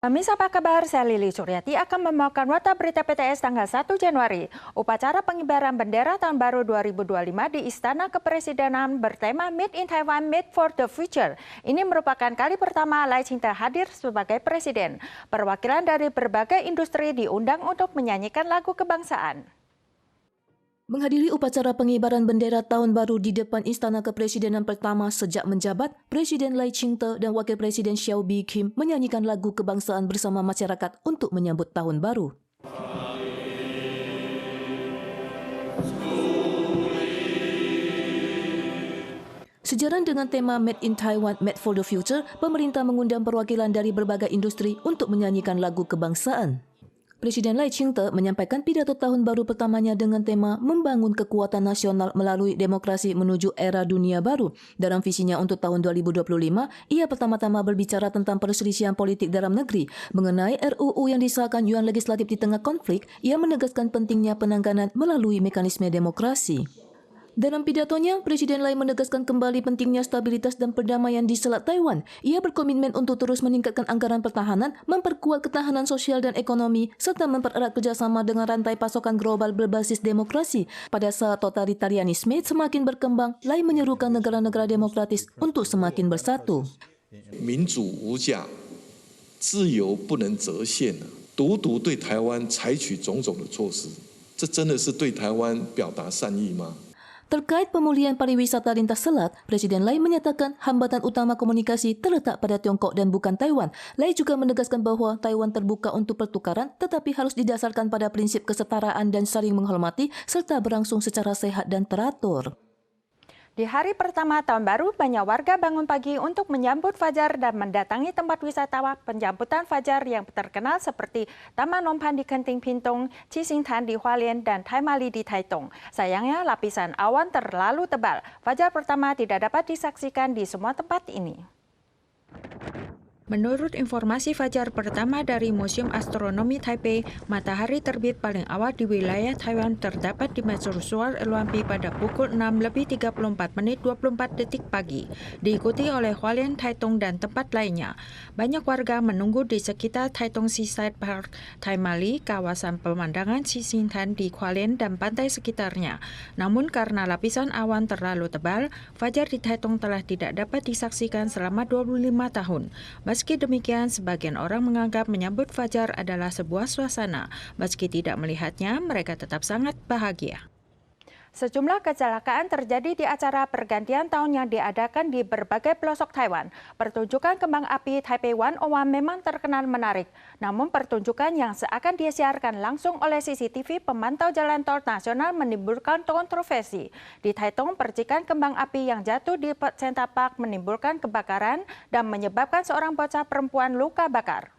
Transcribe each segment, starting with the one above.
Pemirsa apa kabar? Saya Lili Suryati akan membawakan Warta Berita PTS tanggal 1 Januari. Upacara pengibaran bendera tahun baru 2025 di Istana Kepresidenan bertema Made in Taiwan, Made for the Future. Ini merupakan kali pertama Lai Ching-te hadir sebagai presiden. Perwakilan dari berbagai industri diundang untuk menyanyikan lagu kebangsaan. Menghadiri upacara pengibaran bendera tahun baru di depan Istana Kepresidenan pertama sejak menjabat, Presiden Lai Ching-te dan Wakil Presiden Hsiao Bi-khim menyanyikan lagu kebangsaan bersama masyarakat untuk menyambut tahun baru. Sejalan dengan tema Made in Taiwan, Made for the Future, pemerintah mengundang perwakilan dari berbagai industri untuk menyanyikan lagu kebangsaan. Presiden Lai Ching-te menyampaikan pidato tahun baru pertamanya dengan tema membangun kekuatan nasional melalui demokrasi menuju era dunia baru. Dalam visinya untuk tahun 2025, ia pertama-tama berbicara tentang perselisihan politik dalam negeri. Mengenai RUU yang disahkan Yuan Legislatif di tengah konflik, ia menegaskan pentingnya penanganan melalui mekanisme demokrasi. Dalam pidatonya, Presiden Lai menegaskan kembali pentingnya stabilitas dan perdamaian di Selat Taiwan. Ia berkomitmen untuk terus meningkatkan anggaran pertahanan, memperkuat ketahanan sosial dan ekonomi, serta mempererat kerjasama dengan rantai pasokan global berbasis demokrasi. Pada saat totalitarianisme semakin berkembang, Lai menyerukan negara-negara demokratis untuk semakin bersatu. 民主无价，自由不能折现，独对台湾采取种种的措施，这真的是对台湾表达善意吗？ Terkait pemulihan pariwisata lintas selat, Presiden Lai menyatakan hambatan utama komunikasi terletak pada Tiongkok dan bukan Taiwan. Lai juga menegaskan bahwa Taiwan terbuka untuk pertukaran tetapi harus didasarkan pada prinsip kesetaraan dan saling menghormati serta berlangsung secara sehat dan teratur. Di hari pertama tahun baru, banyak warga bangun pagi untuk menyambut Fajar dan mendatangi tempat wisata penjamputan Fajar yang terkenal seperti Taman Lompan di Genting Pintong, Xixingtan di Hualien, dan Taimali di Taitung. Sayangnya, lapisan awan terlalu tebal. Fajar pertama tidak dapat disaksikan di semua tempat ini. Menurut informasi fajar pertama dari Museum Astronomi Taipei, matahari terbit paling awal di wilayah Taiwan terdapat di Mercusuar Luampi pada pukul 6:34:24 pagi, diikuti oleh Hualien, Taitung, dan tempat lainnya. Banyak warga menunggu di sekitar Taitung Seaside Park, Taimali, kawasan pemandangan Xixingtan di Hualien, dan pantai sekitarnya. Namun karena lapisan awan terlalu tebal, fajar di Taitung telah tidak dapat disaksikan selama 25 tahun. Meski demikian, sebagian orang menganggap menyambut fajar adalah sebuah suasana. Meski tidak melihatnya, mereka tetap sangat bahagia. Sejumlah kecelakaan terjadi di acara pergantian tahun yang diadakan di berbagai pelosok Taiwan. Pertunjukan kembang api Taipei 101 memang terkenal menarik. Namun pertunjukan yang seakan disiarkan langsung oleh CCTV pemantau jalan tol nasional menimbulkan kontroversi. Di Taitung, percikan kembang api yang jatuh di Central Park menimbulkan kebakaran dan menyebabkan seorang bocah perempuan luka bakar.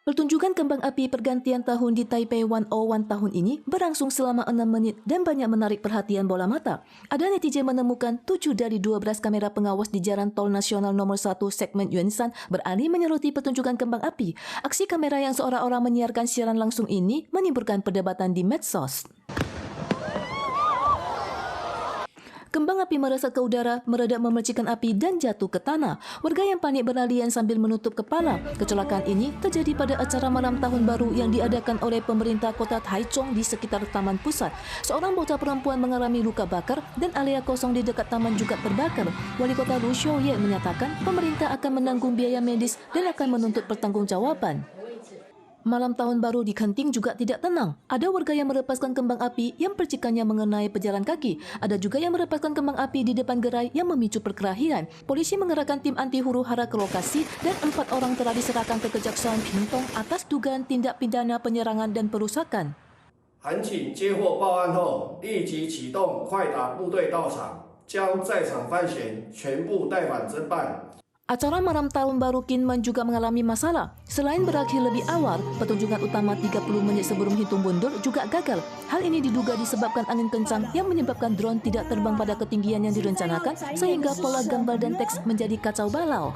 Pertunjukan kembang api pergantian tahun di Taipei 101 tahun ini berlangsung selama 6 menit dan banyak menarik perhatian bola mata. Ada netizen menemukan 7 dari 12 kamera pengawas di Jalan Tol Nasional nomor 1 segmen Yuanshan beralih menyoroti pertunjukan kembang api. Aksi kamera yang seolah-olah menyiarkan siaran langsung ini menimbulkan perdebatan di medsos. Kembang api meresap ke udara, meredak memercikan api dan jatuh ke tanah. Warga yang panik berlarian sambil menutup kepala. Kecelakaan ini terjadi pada acara malam tahun baru yang diadakan oleh pemerintah kota Taichung di sekitar taman pusat. Seorang bocah perempuan mengalami luka bakar dan area kosong di dekat taman juga terbakar. Wali kota Lu Xiaoye menyatakan pemerintah akan menanggung biaya medis dan akan menuntut pertanggungjawaban. Malam tahun baru di Genting juga tidak tenang. Ada warga yang melepaskan kembang api yang percikannya mengenai pejalan kaki. Ada juga yang melepaskan kembang api di depan gerai yang memicu perkelahian. Polisi mengerahkan tim anti huru-hara ke lokasi dan 4 orang telah diserahkan ke Kejaksaan Pintong atas dugaan tindak pidana penyerangan dan perusakan. 函请接获报案后，立即启动快打部队到场，将在场犯嫌全部带返侦办。 Acara malam tahun baru Kinmen juga mengalami masalah. Selain berakhir lebih awal, pertunjukan utama 30 menit sebelum hitung mundur juga gagal. Hal ini diduga disebabkan angin kencang yang menyebabkan drone tidak terbang pada ketinggian yang direncanakan sehingga pola gambar dan teks menjadi kacau balau.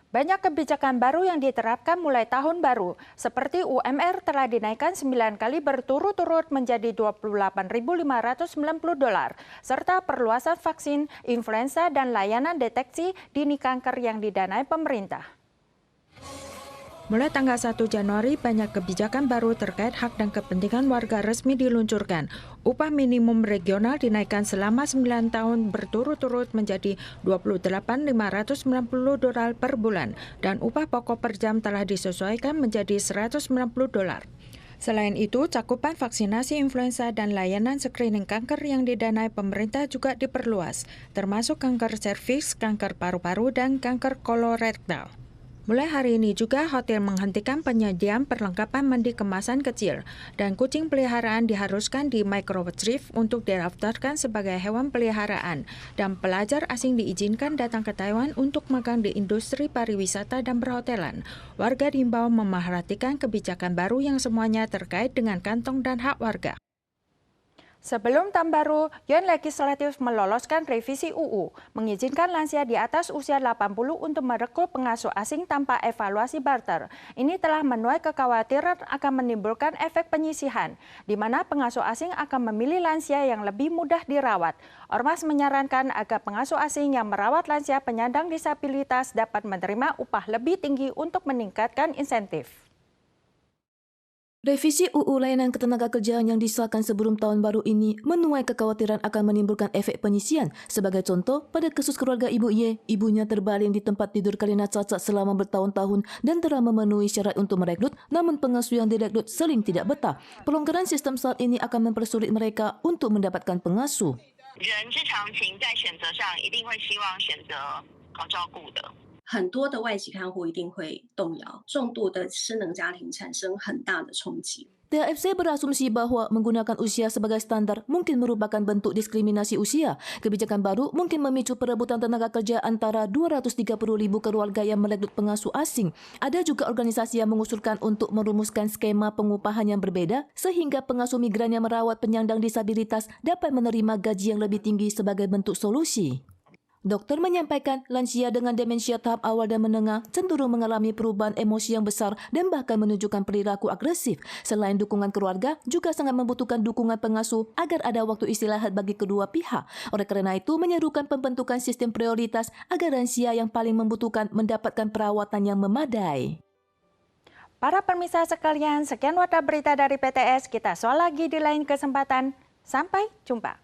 Banyak kebijakan baru yang diterapkan mulai tahun baru, seperti UMR telah dinaikkan 9 kali berturut-turut menjadi $28.590, serta perluasan vaksin, influenza, dan layanan deteksi dini kanker yang didanai pemerintah. Mulai tanggal 1 Januari, banyak kebijakan baru terkait hak dan kepentingan warga resmi diluncurkan. Upah minimum regional dinaikkan selama 9 tahun berturut-turut menjadi $28.590 per bulan, dan upah pokok per jam telah disesuaikan menjadi $190. Selain itu, cakupan vaksinasi influenza dan layanan screening kanker yang didanai pemerintah juga diperluas, termasuk kanker serviks, kanker paru-paru, dan kanker kolorektal. Mulai hari ini juga hotel menghentikan penyediaan perlengkapan mandi kemasan kecil, dan kucing peliharaan diharuskan di microchip untuk didaftarkan sebagai hewan peliharaan, dan pelajar asing diizinkan datang ke Taiwan untuk magang di industri pariwisata dan perhotelan. Warga diimbau memperhatikan kebijakan baru yang semuanya terkait dengan kantong dan hak warga. Sebelum tahun baru, Yuan Legislatif meloloskan revisi UU, mengizinkan lansia di atas usia 80 untuk merekrut pengasuh asing tanpa evaluasi barter. Ini telah menuai kekhawatiran akan menimbulkan efek penyisihan, di mana pengasuh asing akan memilih lansia yang lebih mudah dirawat. Ormas menyarankan agar pengasuh asing yang merawat lansia penyandang disabilitas dapat menerima upah lebih tinggi untuk meningkatkan insentif. Revisi UU Layanan Ketenagakerjaan yang disahkan sebelum tahun baru ini menuai kekhawatiran akan menimbulkan efek penyisian. Sebagai contoh, pada kasus keluarga Ibu Y, ibunya terbaring di tempat tidur kerana cacat selama bertahun-tahun dan telah memenuhi syarat untuk merekrut, namun pengasuh yang direkrut sering tidak betah. Pelonggaran sistem saat ini akan mempersulit mereka untuk mendapatkan pengasuh. 人之常情，在选择上一定会希望选择好照顾的。很多的外籍看护一定会动摇，重度的失能家庭产生很大的冲击。 THFC berasumsi bahawa menggunakan usia sebagai standar mungkin merupakan bentuk diskriminasi usia. Kebijakan baru mungkin memicu perebutan tenaga kerja antara 230,000 keluarga yang merekrut pengasuh asing. Ada juga organisasi yang mengusulkan untuk merumuskan skema pengupahan yang berbeza sehingga pengasuh migran yang merawat penyandang disabilitas dapat menerima gaji yang lebih tinggi sebagai bentuk solusi. Doktor menyampaikan lansia dengan demensia tahap awal dan menengah cenderung mengalami perubahan emosi yang besar dan bahkan menunjukkan perilaku agresif. Selain dukungan keluarga, juga sangat membutuhkan dukungan pengasuh agar ada waktu istirahat bagi kedua pihak. Oleh kerana itu, menyerukan pembentukan sistem prioritas agar lansia yang paling membutuhkan mendapatkan perawatan yang memadai. Para pemirsa sekalian, sekian wadah berita dari PTS. Kita soal lagi di lain kesempatan. Sampai jumpa.